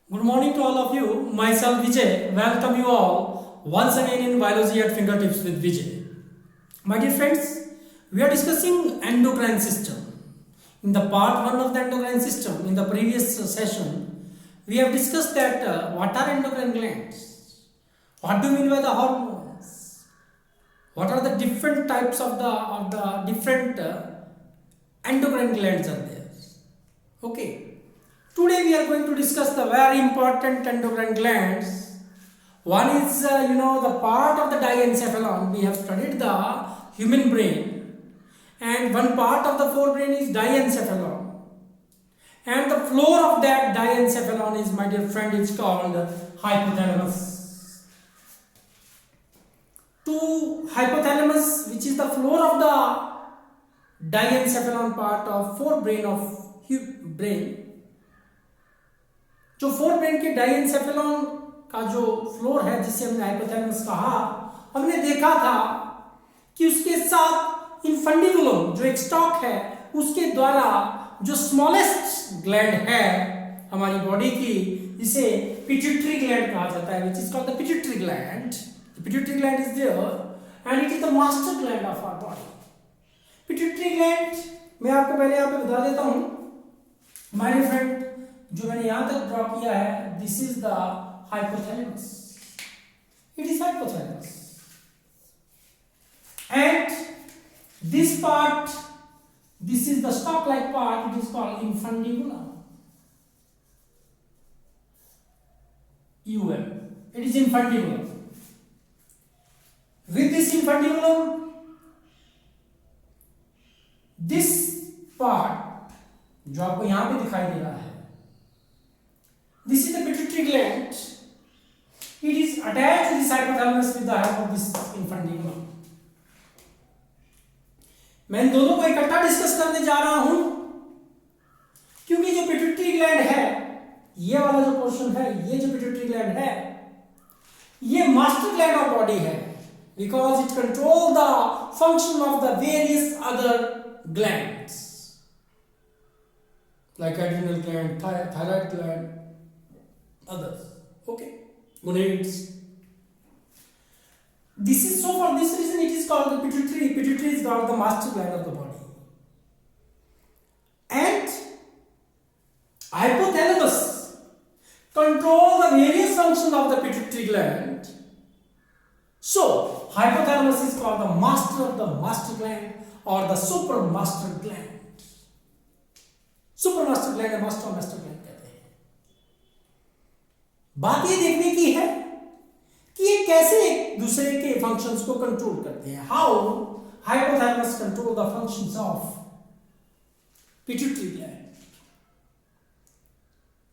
Good morning to all of you. Myself Vijay. Welcome you all once again in Biology at Fingertips with Vijay. My dear friends, we are discussing endocrine system. In the part 1 of the endocrine system, in the previous session, we have discussed that what are endocrine glands? What do you mean by the hormones? What are the different types of the different endocrine glands are there? Okay. Today we are going to discuss the very important endocrine glands. One is, the part of the diencephalon. We have studied the human brain, and one part of the forebrain is diencephalon. And the floor of that diencephalon is, my dear friend, it's called hypothalamus. To hypothalamus, which is the floor of the diencephalon part of forebrain of brain, जो fore brain के डाइएन्सेफेलॉन का जो floor है जिसे हमने hypothalamus कहा, हमने देखा था कि उसके साथ इनफंडिबुलम जो एक स्टॉक है उसके द्वारा जो स्मॉलेस्ट ग्लैंड है हमारी बॉडी की, जिसे पिट्यूटरी ग्लैंड कहा जाता है, which is called the pituitary gland. The pituitary gland is there and it is the master gland of our body. Pituitary gland मैं आपको पहले यहाँ पे बता देता हूँ, my dear friend, जो मैंने यहां तक ड्रॉ किया है, this is the hypothalamus. It is hypothalamus and this part, this is the stock like part, it is called infundibulum. It is infundibulum. With this infundibulum, this part जो आपको यहां पे दिखाई दे रहा है, this is the pituitary gland. It is attached to this hypothalamus with the help of this infundibulum. मैं इन दोनों को इकट्ठा डिस्कस करने जा रहा हूं क्योंकि जो पिट्यूटरी ग्लैंड है, ये वाला जो पोर्शन है, ये जो पिट्यूटरी ग्लैंड है, ये मास्टर ग्लैंड ऑफ बॉडी है, because it control the function of the various other glands like adrenal gland, thyroid gland, others. Okay, gonads. This is so for this reason it is called the pituitary. Pituitary is called the master gland of the body. And hypothalamus control the various functions of the pituitary gland. So hypothalamus is called the master of the master gland or the supramaster gland. Supramaster gland and master gland. बात ये देखने की है कि ये कैसे एक दूसरे के फंक्शंस को कंट्रोल करते हैं. How hypothalamus control the functions of pituitary gland.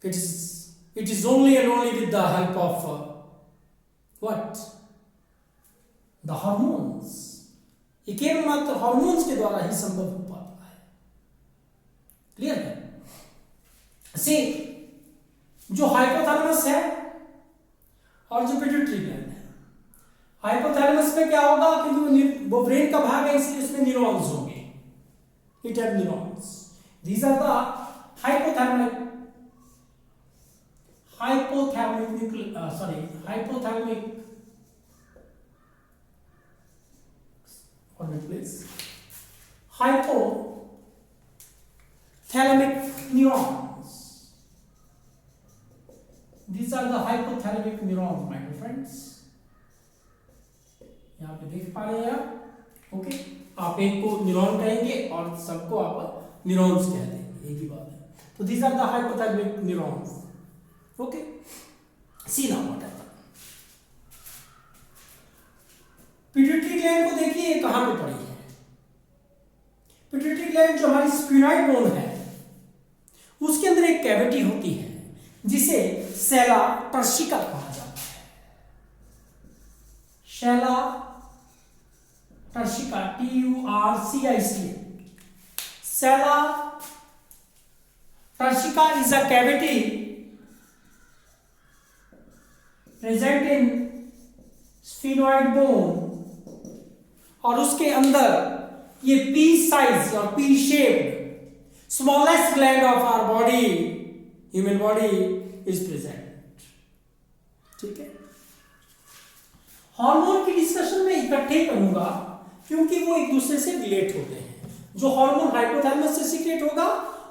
It is only and only with the help of what, the hormones. ये केवल मात्र हार्मोन्स के द्वारा ही संभव हो पाता है. क्लियर है? सी जो हाइपोथैलेमस है और जो पिट्यूटरी ग्लैंड है, हाइपोथैलेमस में क्या होगा, क्योंकि वो ब्रेन का भाग है इसलिए उसमें न्यूरॉन्स होंगे. It have neurons. These are the hypothalamic neurons. These are the hypothalamic neurons, my dear friends. यहाँ पे देख पा रहे हैं आप. ओके, आप एक को न्यूरॉन कहेंगे और सबको आप न्यूरॉन्स कह देंगे, एक ही बात है. तो these are the hypothalamic neurons. Okay, see now what happen. Pituitary gland को देखिए कहां पे पड़ी है. पिट्यूटरी ग्लैंड जो हमारी स्फीनॉइड बोन है, उसके अंदर एक कैविटी होती है जिसे सेला टर्शिका कहा जाता है. सेला टर्शिका, TURCICA. Sela टर्शिका is a cavity present in sphenoid bone और उसके अंदर ये पी साइज और pea shaped smallest gland of our body human body is present. ठीक है, हार्मोन की डिस्कशन में इकट्ठे करूंगा क्योंकि वो एक दूसरे से रिलेट होते हैं। जो हार्मोन हाइपोथैलेमस से सीक्रेट होगा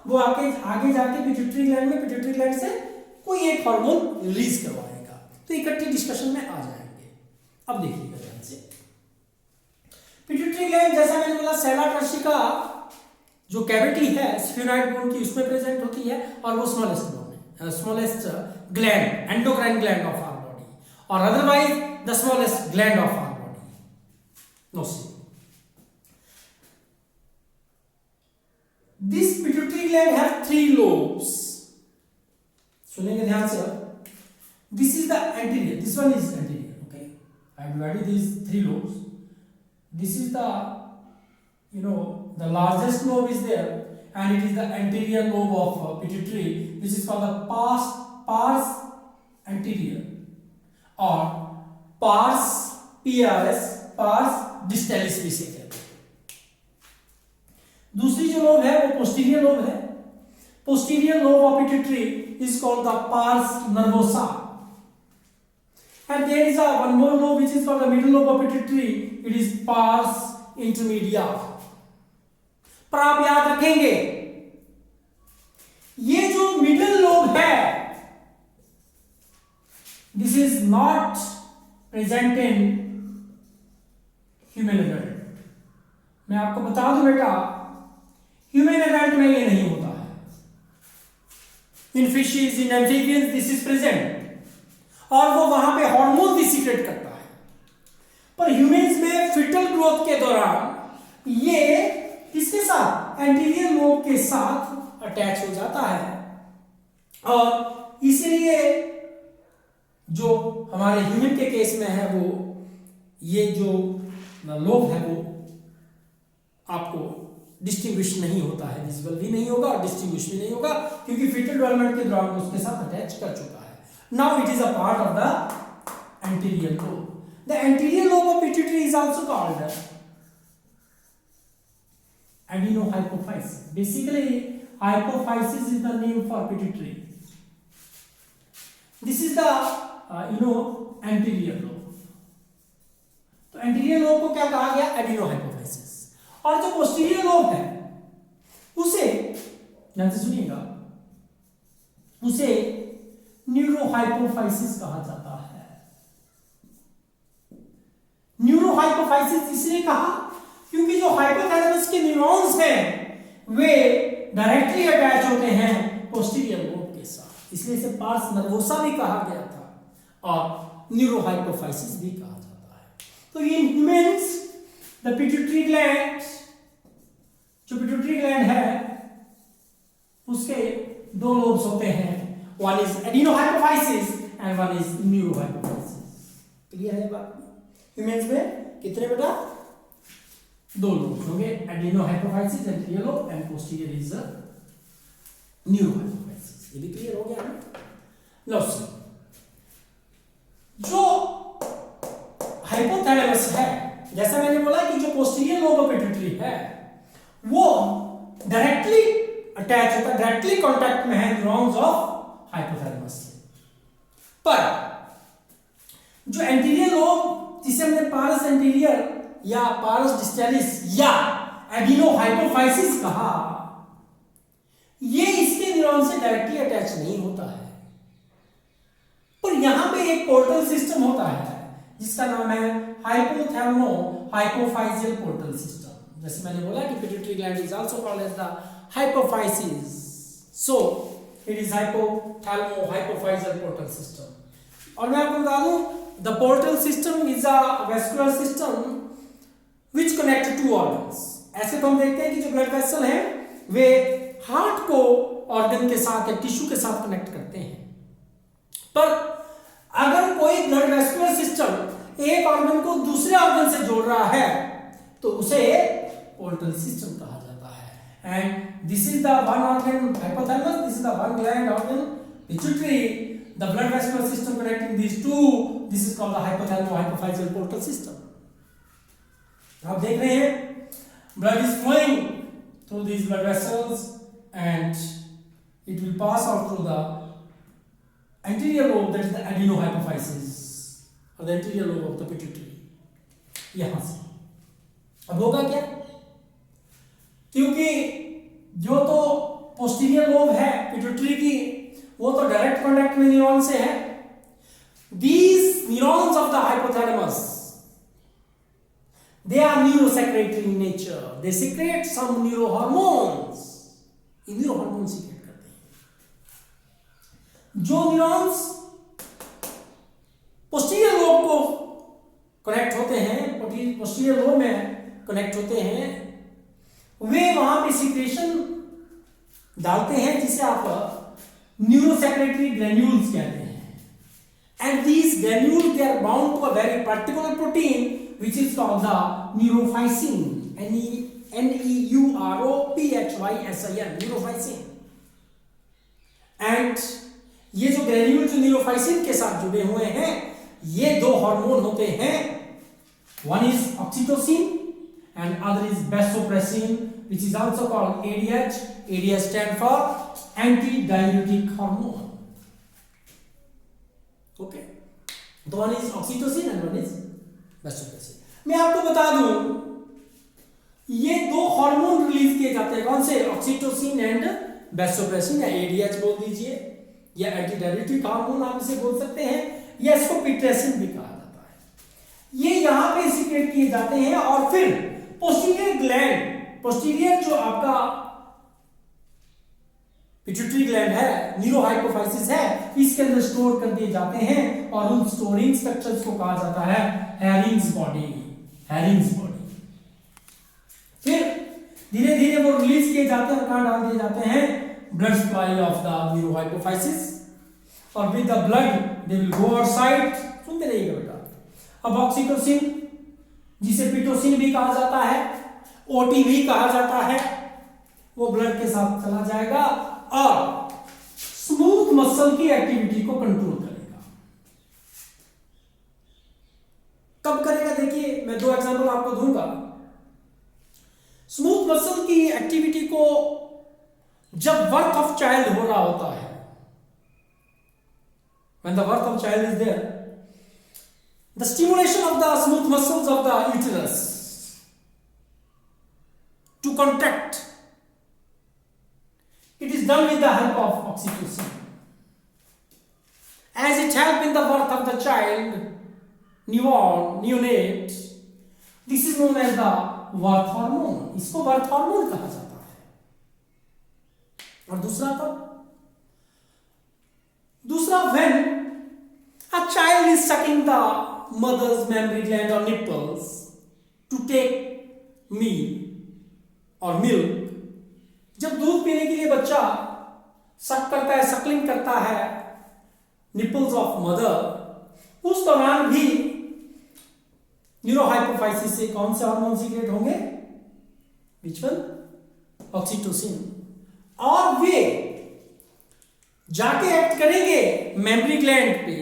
वो आगे जाके पिट्यूटरी ग्लैंड में, पिट्यूटरी ग्लैंड से कोई एक हार्मोन रिलीज करवाएगा, तो इकट्ठे डिस्कशन में आ जाएंगे। अब देखिएगा ध्यान से, पिट्यूटरी ग्लैंड जैसा मैंने बोला सेला टर्शिका जो कैविटी है स्फेनॉइड बोन की उसमें प्रेजेंट होती है, और वो स्मॉलेस्ट बोन है, smallest gland, endocrine gland of our body, और otherwise the smallest gland of our body. Now see this pituitary gland have 3 lobes। सुनेंगे ध्यान से। This is the anterior, this one is anterior, okay, I have divided these 3 lobes। This is the, the largest lobe is there, and it is the anterior lobe of pituitary, which is called the pars anterior or pars pars distalis भी से कहते हैं। दूसरी जो lobe है वो posterior lobe है। Posterior lobe of pituitary is called the pars nervosa, and there is one more lobe which is called the middle lobe of pituitary, it is pars intermedia। पर आप याद रखेंगे ये जो मिडिल लोब है this is not present in human adult. मैं आपको बता दूं बेटा, ह्यूमन एडल्ट में ये नहीं होता है। In fishes, in amphibians this is present, और वो वहां पे हार्मोन भी सीक्रेट करता है। पर ह्यूमंस में फिटल ग्रोथ के दौरान ये किसके साथ, एंटीरियर लोब के साथ अटैच हो जाता है, और इसलिए जो हमारे ह्यूमन के केस में है वो ये जो लोब है वो आपको डिस्टिंग्विश नहीं होता है, विजिबल भी नहीं होगा और डिस्टिंग्विश भी नहीं होगा, क्योंकि फिटल डेवलपमेंट के दौरान उसके साथ अटैच कर चुका है। Now it is a part of the anterior lobe. The anterior lobe of pituitary is also called adenohypophysis. Basically, hypophysis is the name for pituitary. This is the anterior lobe. तो anterior lobe को क्या कहा गया, adenohypophysis। और जो posterior lobe है उसे ध्यान से सुनिएगा, उसे न्यूरोहाइपोफाइसिस कहा जाता है। न्यूरोहाइपोफाइसिस इसलिए कहा क्योंकि जो हाइपोथैलेमस के न्यूरॉन्स हैं वे डायरेक्टली अटैच होते हैं पोस्टीरियर लोब के साथ, इसलिए इसे पार्स नर्वोसा भी कहा गया था और न्यूरोहाइपोफाइसिस भी कहा जाता है। तो in humans the pituitary gland, जो पिट्यूटरी ग्लैंड है उसके 2 लोब्स होते हैं, one is adenohypophysis and one is neurohypophysis. Clear है बात? ह्यूमंस में कितने बेटा, 2 लोब होंगे, adenohypophysis anterior lobe and posterior is neurohypophysis. ये भी क्लियर हो गया ना? लो सी, जो हाइपोथैलेमस है, जैसा मैंने बोला कि जो पोस्टीरियर लोब ऑफ पिट्यूटरी है वो डायरेक्टली अटैच होता है, डायरेक्टली कांटेक्ट में है न्यूरॉन्स ऑफ हाइपोथैलेमस से। पर जो एंटीरियर लोब जिसे हमने पारस एंटीरियर या पारस डिस्टैलिस या एडिनोहाइपोफाइसिस कहा, ये इसके न्यूरॉन से डायरेक्टली अटैच नहीं होता है, पर यहां पे एक पोर्टल सिस्टम होता है जिसका नाम है हाइपोथैलेमो हाइपोफाइजियल पोर्टल सिस्टम। जैसे मैंने बोला कि pituitary gland is also called as the hypophysis, so it is hypothalamo hypophyseal portal system. और मैं आपको बता दूं, the portal system is a vascular system which connect two organs। ऐसे तो हम देखते हैं कि जो ब्लड वेसल है वे हार्ट को ऑर्गन के साथ या टिश्यू के साथ कनेक्ट करते हैं, पर अगर कोई ब्लड वेस्कुलर सिस्टम एक ऑर्गन को दूसरे ऑर्गन से जोड़ रहा है तो उसे पोर्टल सिस्टम कहा जाता है। And this is the one organ hypothalamus, this is the one gland organ pituitary, the blood vascular system connecting these two, this is called the hypothalamo hypophyseal portal system। आप देख रहे हैं blood is flowing through these blood vessels and it will pass out through the anterior lobe, that is the adenohypophysis or the anterior lobe of the pituitary, यहां से। अब होगा क्या, क्योंकि जो तो पोस्टीरियर लोब है पिट्यूटरी की, वो तो डायरेक्ट कांटेक्ट में न्यूरॉन से है। These neurons of the hypothalamus, they are neurosecretory in nature. They secrete some neurohormones. ये न्यूरोहार्मोन सीक्रेट करते हैं। जो न्यूरॉन्स पोस्टीरियर लोब को कनेक्ट होते हैं, पोस्टीरियर लोब में कनेक्ट होते हैं, वे वहां पे सीक्रेशन डालते हैं जिसे आप न्यूरोसेक्रेटरी ग्रेन्यूल्स कहते हैं। And these granules, they are bound to a very particular protein which is called the neurophysin. Neurophysin, neurophysin. And ये जो ग्रेन्यूल जो न्यूरोफाइसिन के साथ जुड़े हुए हैं, ये दो हार्मोन होते हैं। One is oxytocin and other is vasopressin, which is also called ADH. ADH stands for antidiuretic hormone. Okay, तो one is oxytocin and one is vasopressin. मैं आपको बता दूं, ये दो हार्मोन रिलीज किए जाते हैं। कौन से? ऑक्सीटोसिन एंड वेसोप्रेसिन, या एडीएच बोल दीजिए, या एंटीडायरेटिक हार्मोन आप इसे बोल सकते हैं, या इसको पिट्रेसिन भी कहा जाता है। ये यहां पे सीक्रेट किए जाते हैं और फिर पोस्टीरियर ग्लैंड, पोस्टीरियर जो आपका पिट्यूटरी ग्लैंड है, न्यूरोहाइपोफाइसिस है, इसके अंदर स्टोर कर दिए जाते हैं और उन स्टोरिंग स्ट्रक्चर्स को कहा जाता है हैरिंग्स बॉडी, हैरिंग्स बॉडी। फिर धीरे धीरे वो रिलीज किए जाते हैं और कहां डाल दिए जाते हैं? Blood supply of the neurohypophysis, और with the blood they will go outside. सुनते रहिएगा बेटा। अब ऑक्सीटोसिन, जिसे पिटोसिन भी कहा जाता है, ओटी भी कहा जाता है, वो ब्लड के साथ चला जाएगा और स्मूथ मसल की एक्टिविटी को कंट्रोल करेगा। कब करेगा? देखिए, मैं दो एग्जांपल आपको दूंगा। स्मूथ मसल की एक्टिविटी को जब बर्थ ऑफ चाइल्ड हो रहा होता है, when the birth of child is there, the stimulation of the smooth muscles of the uterus to contract, it is done with the help of oxytocin. As it helps in the birth of the child, newborn, neonate, this is known as the birth hormone. इसको birth hormone कहा जाता है। और दूसरा कब? दूसरा when a child is sucking the mother's mammary gland or nipples to take meal or milk, जब दूध पीने के लिए बच्चा सक करता है, सक्लिंग करता है निपल्स ऑफ मदर, उस दौरान भी न्यूरोहाइपोफाइसिस से कौन से हार्मोन सीक्रेट होंगे? Which one? ऑक्सीटोसिन। और वे जाके एक्ट करेंगे मेमरी ग्लैंड पे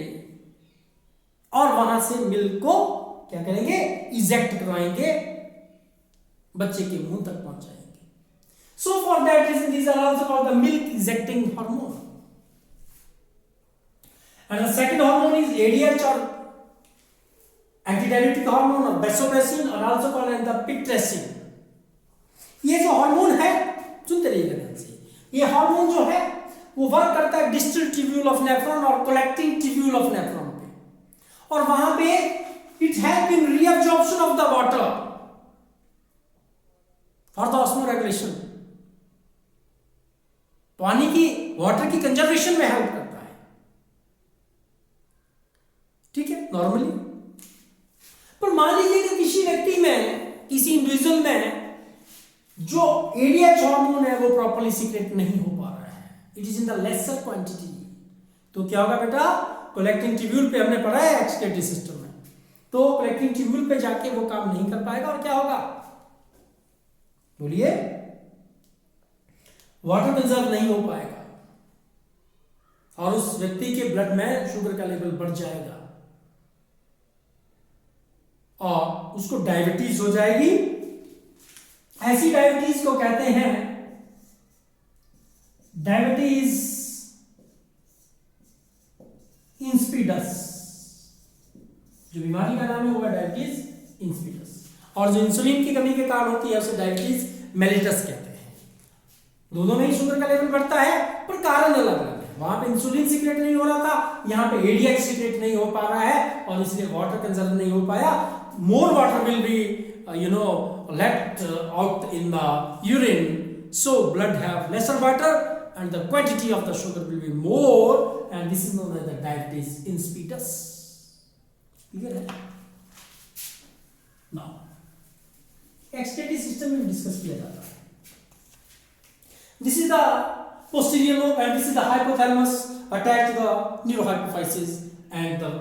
और वहां से मिल्क को क्या करेंगे? इजेक्ट करवाएंगे, बच्चे के मुंह तक पहुंचाएंगे। So for that reason, these are also called the milk ejecting hormone. And the second hormone is ADH or antidiuretic hormone or vasopressin, or also called as the pitressin. ये जो हार्मोन है, सुनते रहिएगा ध्यान से, ये हार्मोन जो है वो वर्क करता है डिस्टल ट्यूब्यूल ऑफ नेफ्रॉन और कलेक्टिंग ट्यूब्यूल ऑफ नेफ्रॉन पे, और वहां पे it help in reabsorption of the water for the osmoregulation. पानी की, वाटर की कंजर्वेशन में हेल्प करता है। ठीक है, नॉर्मली। पर मान लीजिए कि किसी व्यक्ति में, किसी इंडिविजुअल में जो एडीएच हार्मोन है वो प्रॉपर्ली सीक्रेट नहीं हो पा रहा है, it is in the lesser quantity, तो क्या होगा बेटा? कलेक्टिंग ट्यूब्यूल पे हमने पढ़ा है एक्सक्रीटरी सिस्टम में, तो कलेक्टिंग ट्यूब्यूल पे जाके वो काम नहीं कर पाएगा और क्या होगा? बोलिए, वाटर कंजर्व नहीं हो पाएगा और उस व्यक्ति के ब्लड में शुगर का लेवल बढ़ जाएगा और उसको डायबिटीज हो जाएगी। ऐसी डायबिटीज को कहते हैं डायबिटीज इंस्पिडस, जो बीमारी का नाम है वो है डायबिटीज इंस्पिडस, और जो इंसुलिन की कमी के कारण होती है उसे डायबिटीज मेलिटस कहते हैं। दोनों में ही शुगर का लेवल बढ़ता है पर कारण अलग अलग है। वहां पे इंसुलिन सीक्रेट नहीं हो रहा था, यहाँ पे एडीएक्स सीक्रेट नहीं हो पा रहा है और इसलिए वाटर कंजर्व नहीं हो पाया। More water will be let out in the urine, so blood have lesser water and the quantity of the sugar will be more, and this is known as the diabetes insipidus. Clear है? Now excretory system में discuss किया जाता है। This is the posterior lobe and this is the hypothalamus attached to the neurohypophysis and the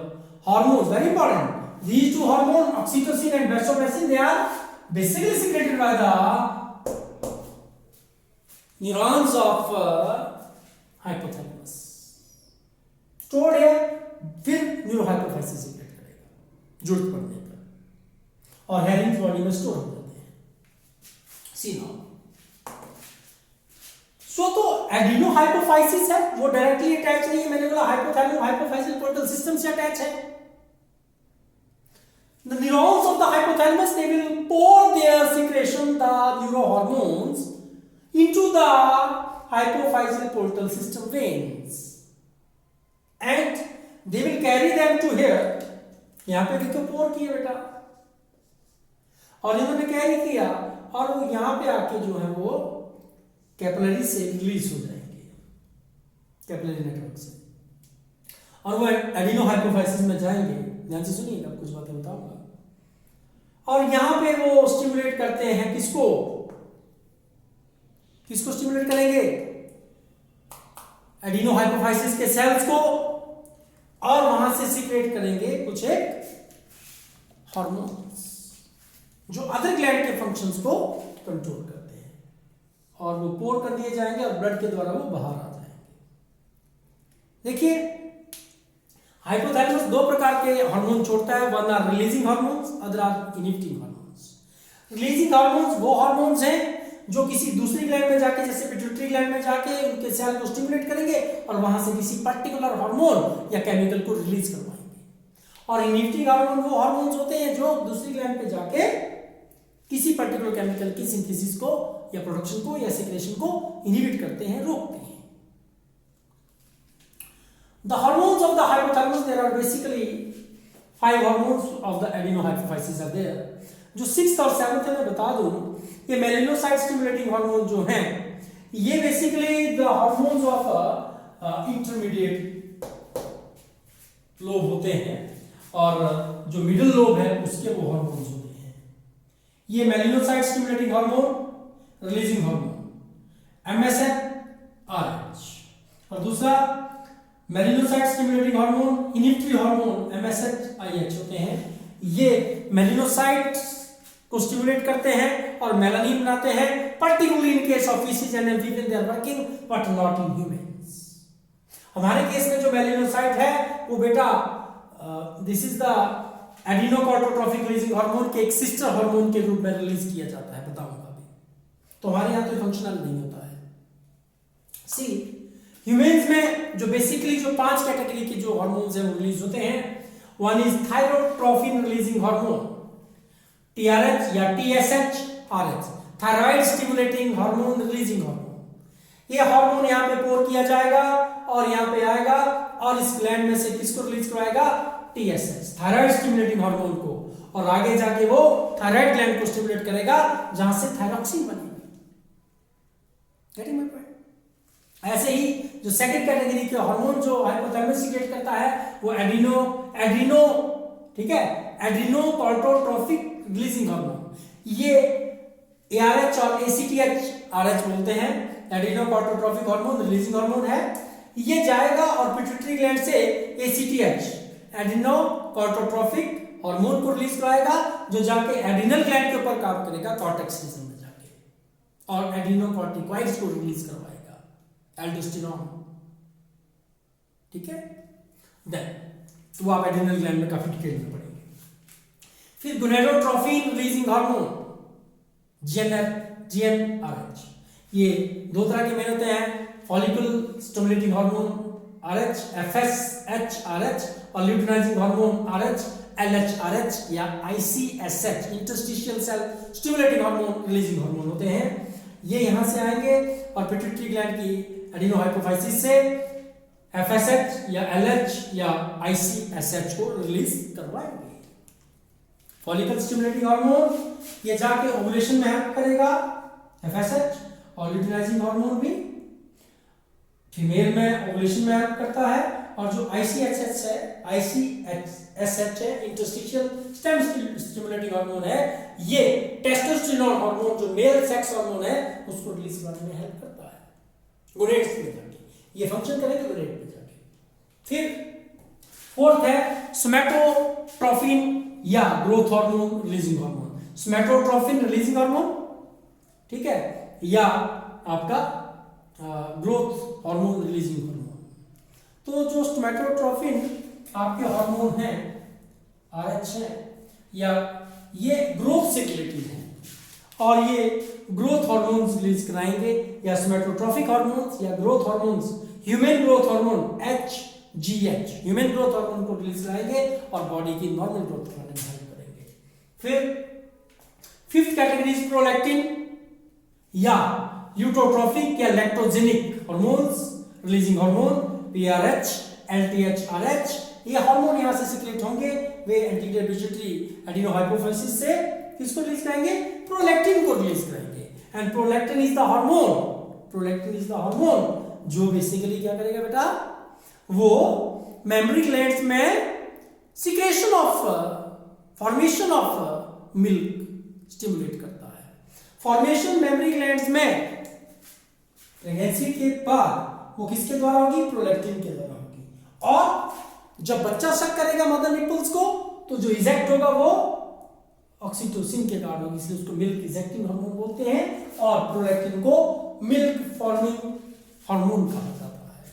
hormones, very important. These two hormones, oxytocin and vasopressin, they are basically secreted by the neurons of hypothalamus. Stored here, फिर neurohypophysis secret करेगा जरूरत पड़ने पर, और herring body में store हो जाते हैं। सी नाउ, सो तो एडिनोहाइपोफाइसिस है वो डायरेक्टली अटैच नहीं है, मैंने बोला हाइपोथैलेमो हाइपोफाइसियल पोर्टल सिस्टम से अटैच है। The neurons of the hypothalamus, they will pour their secretion, the neurohormones, into the hypophyseal portal system veins, and they will carry them to here. यहाँ पे देखो pour किया बेटा, और इन्होंने कैरी किया और वो यहाँ पे आके जो है वो कैपिलरी से रिलीज हो जाएंगे, कैपिलरी नेटवर्क से, और वो एडिनोहाइपोफाइसिस में जाएंगे। ध्यान से सुनिए, अब कुछ बातें बताऊंगा। और यहां पे वो स्टिमुलेट करते हैं किसको, किसको स्टिमुलेट करेंगे? एडिनोहाइपोफाइसिस के सेल्स को, और वहां से सीक्रेट करेंगे कुछ एक हार्मोन्स जो अदर ग्लैंड के फंक्शंस को कंट्रोल करते हैं, और वो पोर कर दिए जाएंगे और ब्लड के द्वारा वो बाहर आ जाएंगे। देखिए, हाइपोथैलेमस दो प्रकार के हार्मोन छोड़ता है, one are releasing hormones, other are inhibiting hormones. Releasing hormones वो हार्मोन्स हैं जो किसी दूसरी ग्लैंड में जाके, जैसे पिट्यूटरी ग्लैंड में जाके उनके सेल को स्टिमुलेट करेंगे और वहां से किसी पर्टिकुलर हार्मोन या केमिकल को रिलीज करवाएंगे। और इनिबिटिंग हार्मोन वो हार्मोन्स होते हैं जो दूसरी ग्लैंड पे जाके किसी पर्टिकुलर केमिकल की सिंथेसिस को या प्रोडक्शन को या सिक्रेशन को इनहिबिट करते हैं, रोकते हैं। The hormones of the hypothalamus, there are basically 5 hormones of the adenohypophysis are there. जो 6th और 7th है मैं बता दूं, ये मेलिनोसाइट स्टिमुलेटिंग हार्मोन जो हैं, ये basically the hormones of intermediate lobe होते हैं, और जो मिडिल लोब है उसके वो हार्मोन्स होते हैं। ये melanocyte stimulating hormone, releasing hormone MSH-RH, और दूसरा melanocyte stimulating hormone, inhibitory hormone MSH-IH होते हैं। ये मेलिनोसाइट को स्टिमुलेट करते हैं और मेलानिन बनाते हैं, particularly in case of fishes and amphibian they are working, but not in humans. हमारे केस में जो मेलिनोसाइट है वो बेटा this is the adrenocorticotrophic releasing hormone के एक सिस्टर हार्मोन के रूप में रिलीज किया जाता है, बताऊंगा अभी। तो हमारे यहाँ तो फंक्शनल नहीं होता है। सी ह्यूमंस में जो बेसिकली जो 5 कैटेगरी के जो हार्मोन्स हैं वो रिलीज होते हैं। One is thyrotrophin releasing hormone, TRH या TSH-RH, thyroid stimulating hormone releasing hormone. ये हार्मोन यहाँ पे पोर किया जाएगा और यहाँ पे आएगा और इस ग्लैंड में से किसको रिलीज करवाएगा? TSH, थायराइड स्टिमुलेटिंग हार्मोन को, और आगे जाके वो थायराइड ग्लैंड को स्टिमुलेट करेगा जहां से थायरॉक्सिन बनेगी। Getting my point? ऐसे ही जो सेकंड कैटेगरी के हार्मोन जो हाइपोथैलेमस सीक्रेट करता है वो एड्रीनो ठीक है, एड्रीनोकॉर्टिकोट्रोफिक रिलीजिंग हार्मोन। ये ARH और ACTH-RH बोलते हैं, एड्रीनोकॉर्टिकोट्रोफिक हार्मोन रिलीजिंग हार्मोन है। ये जाएगा और पिट्यूटरी ग्लैंड से ACTH एड्रीनोकॉर्टिकोट्रोफिक हार्मोन को रिलीज कराएगा, जो जाके एड्रिनल ग्लैंड के ऊपर काम करेगा कॉर्टेक्स रीजन में जाके, और एड्रीनोकॉर्टिकॉइड्स को रिलीज करवाएगा, एल्डोस्टेरोन। ठीक है, देन तो आप एड्रिनल ग्लैंड में काफी डिटेल में पढ़ेंगे। फिर गोनेडोट्रोफिन रिलीजिंग हार्मोन GnRH, ये दो तरह के मेन होते हैं, follicle stimulating hormone RH, FSH, RH और luteinising hormone RH, LH, RH या ICSH interstitial cell stimulating hormone releasing hormone होते हैं। ये यहाँ से आएंगे और पिट्यूटरी ग्लैंड की एडिनोहाइपोफाइसिस से FSH या LH या ICSH को रिलीज करवाएंगे। फॉलिकल स्टिमुलेटिंग हार्मोन ये जाके ओवुलेशन में हेल्प करेगा FSH, और ल्यूटिनाइजिंग हार्मोन भी फीमेल में ओवुलेशन में हेल्प करता है। और जो ICSH है इंटरस्टिशियल स्टेम स्टिमुलेटिंग हार्मोन है, ये टेस्टोस्टेरोन हार्मोन जो मेल सेक्स हार्मोन है उसको रिलीज करने में हेल्प करता है गोनेड्स में जाके। ये फंक्शन करेगा गोनेड में जाके। फिर फोर्थ है सोमैटोट्रोफिन या growth hormone releasing hormone. Somatotrophin releasing hormone, ठीक है, या आपका ग्रोथ हार्मोन रिलीजिंग हार्मोन। तो जो सोमैटोट्रोफिन आपके हार्मोन हैं RH है, या ये ग्रोथ से रिलेटेड है और ये ग्रोथ हार्मोन्स रिलीज कराएंगे, या सोमैटोट्रोफिक हार्मोन्स या growth hormones, human growth hormone HGH human growth hormone को रिलीज कराएंगे और बॉडी की नॉर्मल ग्रोथ कराने में हेल्प करेंगे। फिर फिफ्थ कैटेगरी इज प्रोलैक्टिन या ल्यूटोट्रोफिक या lactogenic hormones releasing hormone PRH, LTH, RH। ये हार्मोन यहां से सिक्रेट होंगे, वे एंटीरियर पिट्यूटरी एडिनोहाइपोफाइसिस से किसको रिलीज कराएंगे? प्रोलैक्टिन को रिलीज कराएंगे। And prolactin is the hormone जो बेसिकली क्या करेगा बेटा, वो मेमोरी ग्लैंड्स में secretion of formation of milk stimulate करता है। फॉर्मेशन मेमोरी ग्लैंड्स में प्रेगनेंसी के बाद वो किसके द्वारा होगी? प्रोलैक्टिन के द्वारा होगी। और जब बच्चा शक करेगा मदर निपल्स को, तो जो इजेक्ट होगा वो ऑक्सीटोसिन के कारण होगी, इसलिए उसको मिल्क इजेक्टिंग हार्मोन बोलते हैं। और प्रोलैक्टिन को मिल्क फॉर्मिंग हार्मोन कहा जाता है।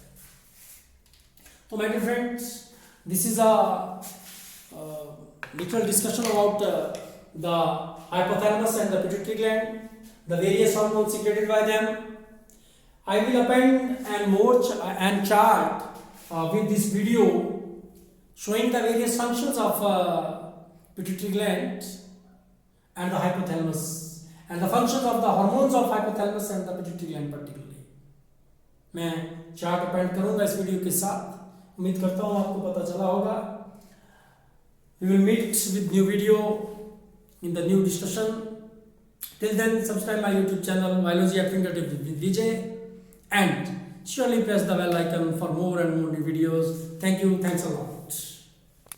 तो my dear friends, this is a little discussion about the hypothalamus and the pituitary gland, the various hormones secreted by them. I will append and chart with this video showing the various functions of pituitary gland and the hypothalamus, and the functions of the hormones of hypothalamus and the pituitary gland particularly. मैं chart append करूंगा इस video के साथ। उम्मीद करता हूँ आपको पता चला होगा। We will meet with new video in the new discussion. Till then, subscribe my YouTube channel Biology at Fingertips with Vijay, and surely press the bell icon for more and more new videos. Thank you. Thanks a lot.